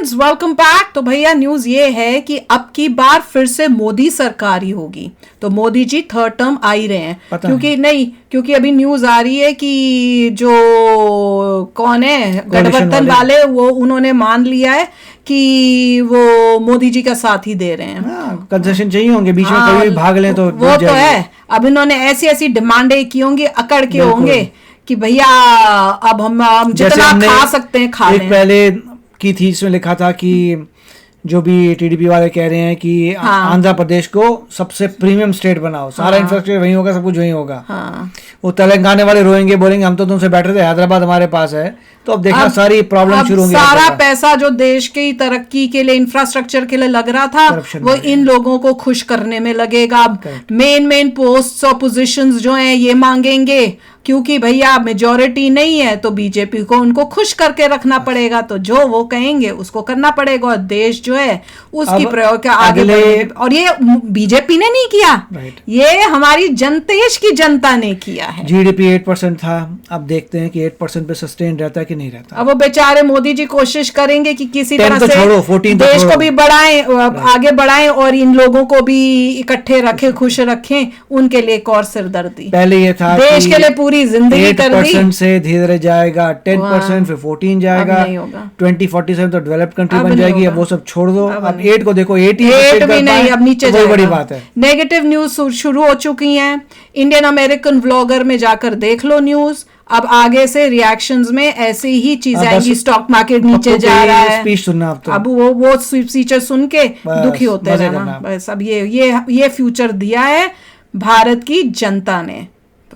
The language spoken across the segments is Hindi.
Friends, welcome back. तो भैया न्यूज ये है कि अब की बार फिर से मोदी सरकार ही होगी। तो मोदी जी थर्ड टर्म आ ही रहे हैं, क्योंकि अभी न्यूज आ रही है कि जो कौन है गठबंधन वाले वो उन्होंने मान लिया है कि वो मोदी जी का साथ ही दे रहे हैं। कंसेशन चाहिए होंगे, बीच में कभी भाग लें तो वो तो है। अब इन्होंने ऐसी ऐसी डिमांडें की होंगी, अकड़ के होंगे कि भैया अब हम जितना खा सकते हैं खा लें। पहले की थी, इसमें लिखा था कि जो भी टीडीपी वाले कह रहे हैं कि आंध्र प्रदेश को सबसे प्रीमियम स्टेट बनाओ, सारा इंफ्रास्ट्रक्चर वहीं होगा, सब कुछ वहीं होगा। वो तेलंगाना वाले रोएंगे, बोलेंगे हम तो तुमसे बेटर थे, हैदराबाद हमारे पास है। तो अब देखना सारी प्रॉब्लम शुरू होंगी। सारा पैसा जो देश की तरक्की के लिए, इंफ्रास्ट्रक्चर के लिए लग रहा था, वो इन लोगों को खुश करने में लगेगा। मेन पोस्ट और पोजीशंस जो हैं ये मांगेंगे, क्योंकि भैया मेजॉरिटी नहीं है तो बीजेपी को उनको खुश करके रखना पड़ेगा। तो जो वो कहेंगे उसको करना पड़ेगा, और देश जो है उसकी प्रयोग का आगे बढ़ेगा। और ये बीजेपी ने नहीं किया, ये हमारी देश की जनता ने किया है। जीडीपी 8% था, अब देखते हैं कि 8% पे सस्टेन रहता है कि नहीं रहता। अब वो बेचारे मोदी जी कोशिश करेंगे कि किसी तरह से देश को भी बढ़ाएं, आगे बढ़ाएं, और इन लोगों को भी इकट्ठे रखें, खुश रखें। उनके लिए एक और सिरदर्दी। पहले ये था देश के लिए पूरी जिंदगी कर दी, 8% से धीरे धीरे जाएगा 10%, फिर 14 जाएगा, 2047 तो डेवलप्ड कंट्री बन जाएगी। अब वो सब छोड़ दो, अब 8 को देखो, 8 भी नहीं, अब नीचे जाएगा। बड़ी बात है। नेगेटिव न्यूज शुरू हो चुकी हैं। इंडियन अमेरिकन व्लॉगर में जाकर देख लो न्यूज। अब आगे से रिएक्शंस में ऐसी ही चीजें आएंगी। स्टॉक मार्केट नीचे जा रहा है, स्पीच सुनना अब वो फीचर सुन के दुखी होते रहना। बस अब ये फ्यूचर दिया है भारत की जनता ने,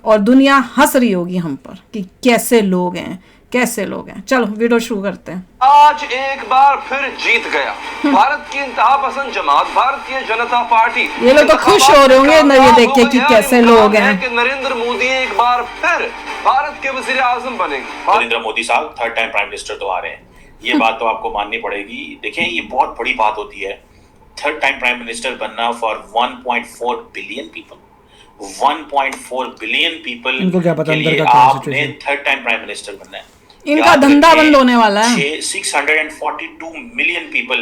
और दुनिया हंस रही होगी हम पर कि कैसे लोग हैं। चलो वीडियो शुरू करते हैं। आज एक बार फिर जीत गया भारत की इंतहा पसंद जमात, भारतीय जनता पार्टी। ये लोग तो खुश हो रहे होंगे ना ये देख के कि कैसे लोग हैं। कि नरेंद्र मोदी एक बार फिर भारत के वजीर आजम बनेंगे। नरेंद्र मोदी साहब थर्ड टाइम प्राइम मिनिस्टर तो आ रहे हैं, ये बात तो आपको माननी पड़ेगी। देखिए, ये बहुत बड़ी बात होती है थर्ड टाइम प्राइम मिनिस्टर बनना for 1.4 billion people. 1.4 billion people इनको क्या पता अंदर का आपने थर्ड टाइम प्राइम मिनिस्टर बनना है। इनका धंधा बंद होने वाला है। 642 million people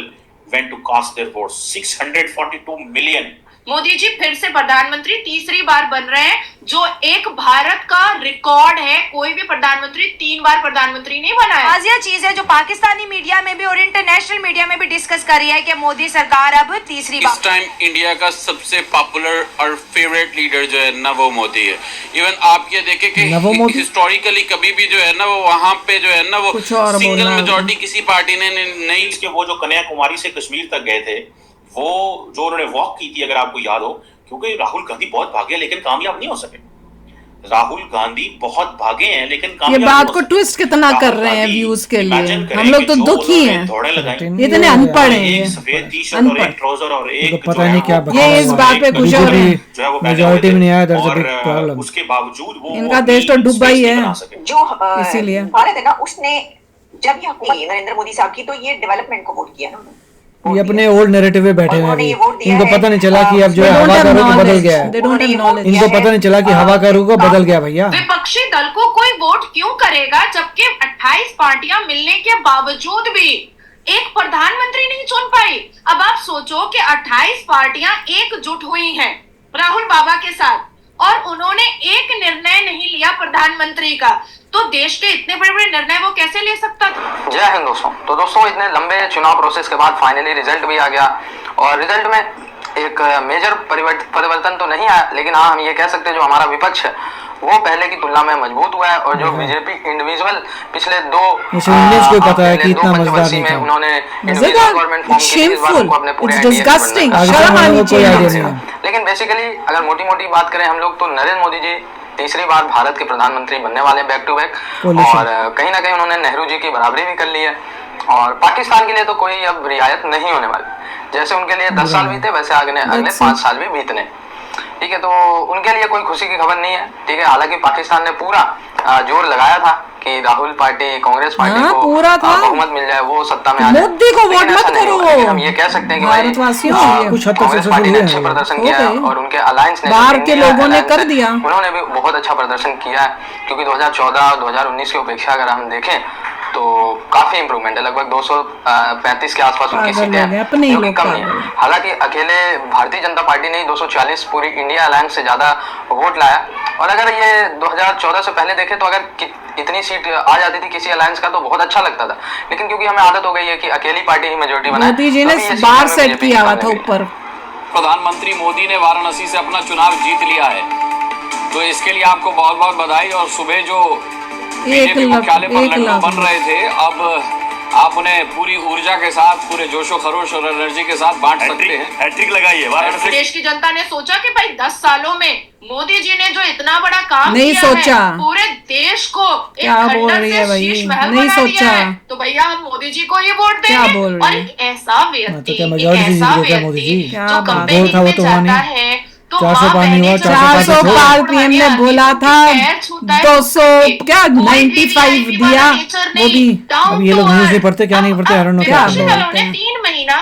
went to cast their votes. 642 million. Modi ji फिर से प्रधानमंत्री तीसरी बार बन रहे हैं, जो एक भारत का रिकॉर्ड है। कोई भी प्रधानमंत्री 3 बार प्रधानमंत्री नहीं बना है। आज यह चीज है जो पाकिस्तानी मीडिया में भी और इंटरनेशनल मीडिया में भी डिस्कस कर रही है कि मोदी सरकार अब तीसरी बार। इस टाइम इंडिया का सबसे पॉपुलर और फेवरेट लीडर जो है ना वो मोदी है। इवन आप ये देखें कि हिस्टोरिकली कभी भी जो है ना वो वहाँ पे जो है ना वो सिंगल मेजॉरिटी किसी पार्टी ने नहीं। इसके वो जो कन्याकुमारी से कश्मीर तक गए थे, वो जो उन्होंने वॉक की थी, अगर आपको याद हो, क्योंकि राहुल गांधी बहुत भागे लेकिन कामयाब नहीं हो सके। राहुल गांधी बहुत भागे हैं लेकिन कामयाब। ये बात को ट्विस्ट कितना कर रहे हैं व्यूज के लिए। हम लोग तो दुखी हैं, इतने अनपढ़ हैं। एक सफेद टी-शर्ट और एक ट्राउजर और एक पता नहीं क्या ये इस बात पे गुजर रहे हैं जो है वो मेजॉरिटी में नहीं आया, दर्ज प्रॉब्लम। उसके बावजूद वो इनका देश तो डूबा ही है। जो इसीलिए भारत है ना, उसने जब ये हुकूमत नरेंद्र मोदी साहब की, तो ये डेवलपमेंट को वोट किया ना। ये अपने ओल्ड नैरेटिव में बैठे हैं। इनको पता नहीं चला कि अब जो है हवा का रुख बदल गया है। इनको पता नहीं चला कि हवा का रुख बदल गया भैया। विपक्षी दल को कोई वोट क्यों करेगा, जबकि 28 पार्टियां मिलने के बावजूद भी एक प्रधानमंत्री नहीं चुन पाई। अब आप सोचो कि 28 पार्टियां एकजुट हुई हैं राहुल बाबा के साथ, और उन्होंने एक निर्णय नहीं लिया प्रधानमंत्री का। तो देश के इतने बड़े बड़े निर्णय वो कैसे ले सकता था। जय हिंद दोस्तों। तो दोस्तों, इतने लंबे चुनाव प्रोसेस के बाद फाइनली रिजल्ट भी आ गया, और रिजल्ट में एक मेजर परिवर्तन तो नहीं आया, लेकिन हाँ हम ये कह सकते हैं जो हमारा विपक्ष है वो पहले की तुलना में मजबूत हुआ है। और जो बीजेपी इंडिविजुअल पिछले दो को पता है कि इतना मजबूत में उन्होंने गवर्नमेंट लेकिन बेसिकली अगर मोटी मोटी बात करें हम लोग, तो नरेंद्र मोदी जी तीसरी बार भारत के प्रधानमंत्री बनने वाले बैक टू बैक। और कहीं ना कहीं उन्होंने नेहरू जी की बराबरी भी कर ली है। और पाकिस्तान के लिए तो कोई अब रियायत नहीं होने वाली। जैसे उनके लिए 10 साल बीते, वैसे अगले 5 साल भी बीतने। ठीक है, तो उनके लिए कोई खुशी की खबर नहीं है। ठीक है, हालांकि पाकिस्तान ने पूरा जोर लगाया था कि राहुल पार्टी, कांग्रेस पार्टी को बहुमत मिल जाए, वो सत्ता में आ जाए। मोदी को वोट मत करो। हम ये कह सकते हैं कि भाई कुछ हद तक कांग्रेस पार्टी ने अच्छा प्रदर्शन किया, और उनके अलायंस ने, बाहर के लोगों ने कर दिया, उन्होंने भी बहुत अच्छा प्रदर्शन किया है। क्योंकि 2014 और 2019 की अपेक्षा अगर हम देखें तो काफी इंप्रूवमेंट है, लगभग 235 के आसपास उनकी सीटें हैं, जो कि कम नहीं है। हालांकि अकेले भारतीय जनता पार्टी ने 240 पूरी इंडिया अलायंस से ज्यादा वोट लाया, और अगर ये 2014 से पहले देखे तो अगर इतनी सीट आ जाती थी किसी अलायंस का तो बहुत अच्छा लगता था, लेकिन क्योंकि हमें आदत हो गई है कि अकेली पार्टी ही मेजोरिटी बनाए, मोदी जी ने बार सेट किया हुआ था ऊपर। प्रधानमंत्री मोदी ने वाराणसी से अपना चुनाव जीत लिया है, तो इसके लिए आपको बहुत बहुत बधाई। और सुबह जो बीजेपी मुख्यालय पर लड्डू बन रहे थे, अब आप उन्हें पूरी ऊर्जा के साथ, पूरे जोशो खरोश और एनर्जी के साथ बांट सकते हैं। हैट्रिक लगाई है वाराणसी। देश की जनता ने सोचा कि भाई 10 सालों में मोदी जी ने जो इतना बड़ा काम नहीं किया सोचा है, पूरे देश को एक खंडर से शीश महल नहीं बना दिया सोचा है, तो भैया हम मोदी जी को ही वोट देंगे। और एक ऐसा व्यक्ति जो कंपनी में जाता है तो 400 पार पीएम ने बोला था, 200 क्या 95 दिया, वो भी अब ये लोग न्यूज़ नहीं पढ़ते, क्या नहीं पढ़ते, I don't know क्या बोलते हैं। 3 महीना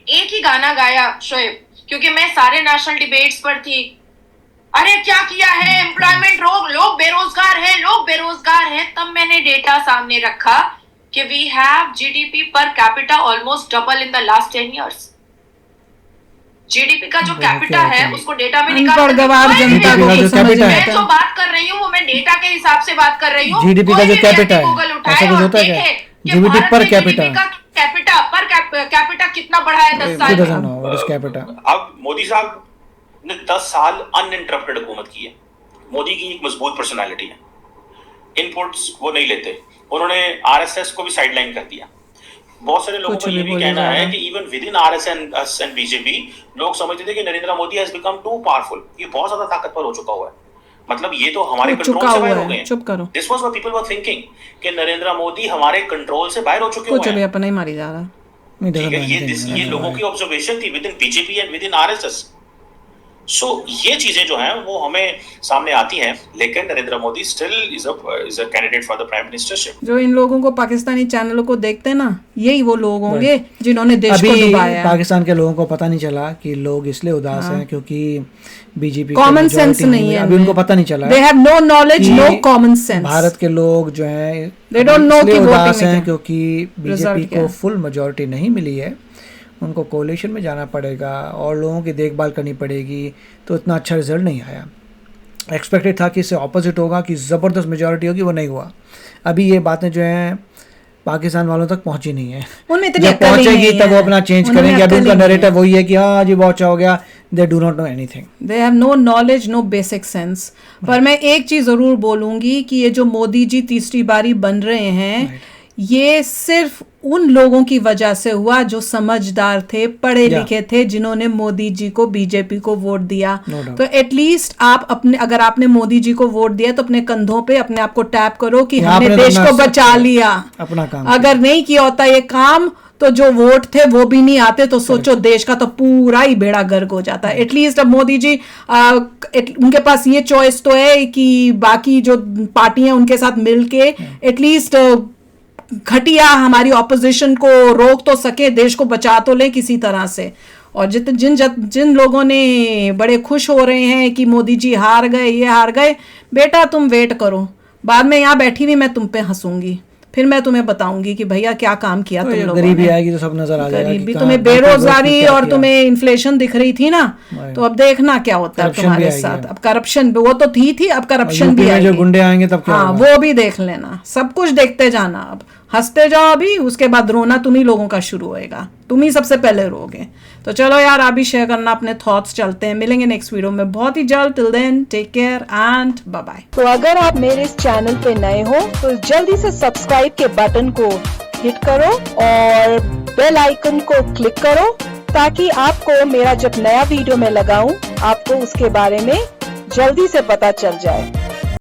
एक ही गाना गाया शोएब, क्योंकि मैं सारे नेशनल डिबेट्स पर थी। अरे क्या किया है, एम्प्लॉयमेंट रोक, लोग बेरोजगार हैं। तब मैंने डेटा सामने रखा कि we have GDP per capita almost double in the last 10 years. GDP का जो कैपिटा है उसको डेटा में निकाल, जनता को जो कैपिटा है, मैं जो बात कर रही हूँ वो मैं डेटा के हिसाब से बात कर रही हूँ। जीडीपी का जो कैपिटा है, ऐसा कुछ होता है क्या? जीडीपी पर कैपिटा कितना बढ़ा है 10 साल में? अब मोदी साहब ने 10 साल अनइंटरप्टेड हुकूमत की है। मोदी की एक मजबूत पर्सनालिटी है, इनपुट्स वो नहीं लेते। उन्होंने आरएसएस को भी साइडलाइन कर दिया। बहुत सारे लोगों का ये भी कहना है कि even within RSS and BJP लोग समझते थे कि Narendra Modi has become too powerful, ये बहुत ज्यादा ताकतवर हो चुका हुआ है, मतलब ये तो हमारे कंट्रोल से बाहर हो गए हैं। चुप करो। This was what people were thinking कि नरेंद्र मोदी हमारे कंट्रोल से बाहर हो चुके हैं। कुछ भी अपना ही मारी जा रहा। ठीक है, ये लोगों की ऑब्जर्वेशन थी within BJP and within RSS. So ये चीजें जो हैं वो हमें सामने आती हैं, लेकिन Narendra Modi still is a candidate for the prime ministership. जो इन लोगों को पाकिस्तानी चैनलों को देखते हैं ना, यही वो लोग होंगे जिन्होंने देश को डुबाया है। पाकिस्तान के लोगों को पता नहीं चला कि लोग इसलिए उदास हैं क्योंकि बीजेपी कॉमन सेंस नहीं है, अभी उनको पता नहीं चला। They have no knowledge, no common sense. Bharat के लोग जो हैं दे डोंट नो कि उदास हैं क्योंकि बीजेपी को फुल मेजॉरिटी नहीं मिली है। उनको कोalition में जाना पड़ेगा और लोगों की देखभाल करनी पड़ेगी, तो इतना अच्छा रिजल्ट नहीं आया। एक्सपेक्टेड था कि इससे ऑपोजिट होगा, कि ज़बरदस्त मेजॉरिटी होगी, वो नहीं हुआ। अभी ये बातें जो हैं पाकिस्तान वालों तक पहुंची नहीं है, जब पहुंचेगी तब वो अपना चेंज करेंगे। अभी उनका नैरेटिव वही है कि हाँ जी बहुत अच्छा हो गया। They do not know anything, they have no knowledge, no basic sense. पर मैं एक चीज़ ज़रूर बोलूँगी कि ये जो मोदी जी तीसरी बारी बन रहे हैं, ये सिर्फ उन लोगों की वजह से हुआ जो समझदार थे, पढ़े लिखे थे, जिन्होंने मोदी जी को, बीजेपी को वोट दिया। तो एटलीस्ट आप अपने, अगर आपने मोदी जी को वोट दिया तो अपने कंधों पे अपने आप को टैप करो कि हमने देश को बचा लिया। अपना काम अगर नहीं किया होता ये काम तो जो वोट थे वो भी नहीं आते, तो सोचो देश का तो पूरा ही बेड़ा गर्क हो जाता है। एटलीस्ट अब मोदी जी उनके पास ये चॉइस तो है कि बाकी जो पार्टियां उनके साथ मिलके एटलीस्ट घटिया हमारी ऑपोजिशन को रोक तो सके, देश को बचा तो ले किसी तरह से। और जिन लोगों ने बड़े खुश हो रहे हैं कि मोदी जी हार गए, ये हार गए, बेटा तुम वेट करो, बाद में यहाँ बैठी हुई मैं तुम पे हंसूंगी, फिर मैं तुम्हें बताऊंगी कि भैया क्या काम किया तुम लोगों ने। गरीबी आएगी तो सब नजर आ जाएगा। गरीबी, तुम्हें बेरोजगारी और तुम्हें इन्फ्लेशन दिख रही थी ना, तो अब देखना क्या होता है तुम्हारे साथ। अब करप्शन, वो तो थी, अब करप्शन भी आएगी। जो गुंडे आएंगे तब क्या हाँ, वो भी देख लेना, सब कुछ देखते जाना। अब हंसते जाओ अभी, उसके बाद रोना तुम ही लोगों का शुरू होएगा, तुम ही सबसे पहले रोगे। तो चलो यार, आप भी शेयर करना अपने थॉट्स। चलते हैं, मिलेंगे नेक्स्ट वीडियो में बहुत ही जल्द। Till then take care and bye bye. तो अगर आप मेरे इस चैनल पे नए हो तो जल्दी से सब्सक्राइब के बटन को हिट करो और बेल आइकन को क्लिक करो, ताकि आपको मेरा जब नया वीडियो मैं लगाऊं आपको उसके बारे में जल्दी से पता चल जाए।